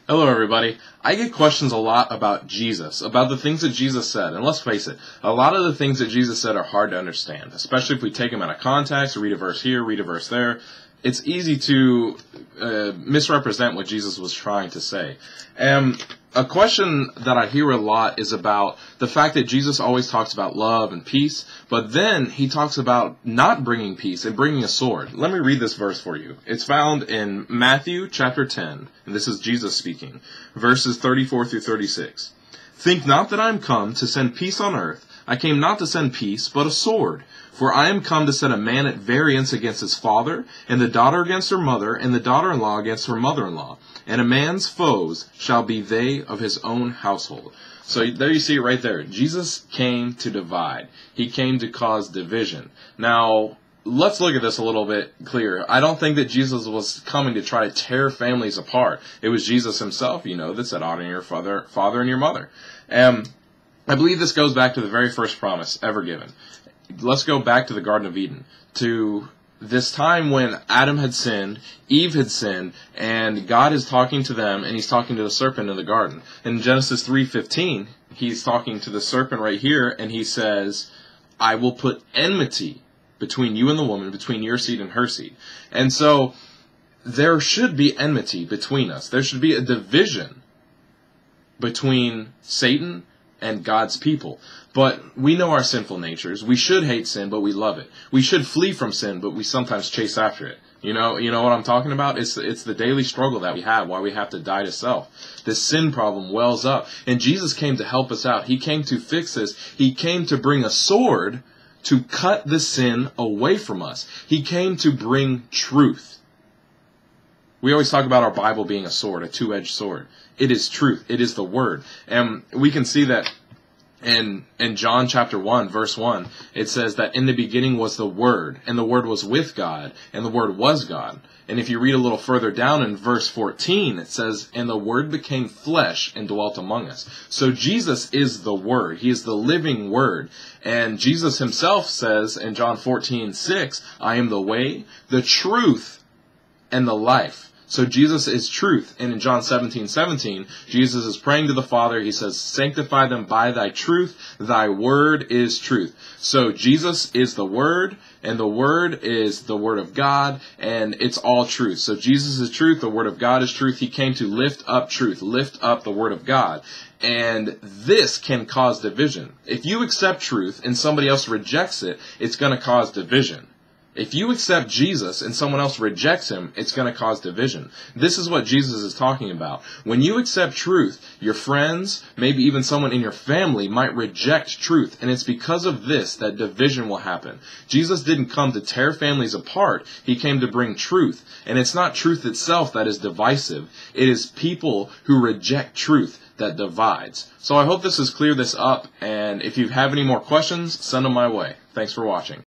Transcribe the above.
Hello, everybody. I get questions a lot about Jesus, about the things that Jesus said. And let's face it, a lot of the things that Jesus said are hard to understand, especially if we take them out of context, read a verse here, read a verse there. It's easy to misrepresent what Jesus was trying to say. And a question that I hear a lot is about the fact that Jesus always talks about love and peace, but then he talks about not bringing peace and bringing a sword. Let me read this verse for you. It's found in Matthew chapter 10, and this is Jesus speaking, verses 34 through 36. Think not that I am come to send peace on earth. I came not to send peace, but a sword. For I am come to set a man at variance against his father, and the daughter against her mother, and the daughter-in-law against her mother-in-law. And a man's foes shall be they of his own household. So there you see it right there. Jesus came to divide. He came to cause division. Now, let's look at this a little bit clearer. I don't think that Jesus was coming to try to tear families apart. It was Jesus himself, that said, honor your father and your mother. I believe this goes back to the very first promise ever given. Let's go back to the Garden of Eden, to this time when Adam had sinned, Eve had sinned, and God is talking to them, and he's talking to the serpent in the garden. In Genesis 3:15, he's talking to the serpent right here, and he says, I will put enmity between you and the woman, between your seed and her seed. And so, there should be enmity between us. There should be a division between Satan and God's people. But we know our sinful natures. We should hate sin, but we love it. We should flee from sin, but we sometimes chase after it. You know what I'm talking about? It's the daily struggle that we have, why we have to die to self. This sin problem wells up. And Jesus came to help us out. He came to fix this. He came to bring a sword to cut the sin away from us. He came to bring truth. We always talk about our Bible being a sword, a two-edged sword. It is truth. It is the Word. And we can see that in John chapter 1, verse 1, it says that in the beginning was the Word, and the Word was with God, and the Word was God. And if you read a little further down in verse 14, it says, and the Word became flesh and dwelt among us. So Jesus is the Word. He is the living Word. And Jesus himself says in John 14:6, I am the way, the truth, and the life. So Jesus is truth. And in John 17:17, Jesus is praying to the Father. He says, sanctify them by thy truth. Thy word is truth. So Jesus is the Word, and the Word is the Word of God, and it's all truth. So Jesus is truth. The Word of God is truth. He came to lift up truth, lift up the Word of God. And this can cause division. If you accept truth and somebody else rejects it, it's going to cause division. If you accept Jesus and someone else rejects him, it's going to cause division. This is what Jesus is talking about. When you accept truth, your friends, maybe even someone in your family might reject truth. And it's because of this that division will happen. Jesus didn't come to tear families apart. He came to bring truth. And it's not truth itself that is divisive. It is people who reject truth that divides. So I hope this has cleared this up. And if you have any more questions, send them my way. Thanks for watching.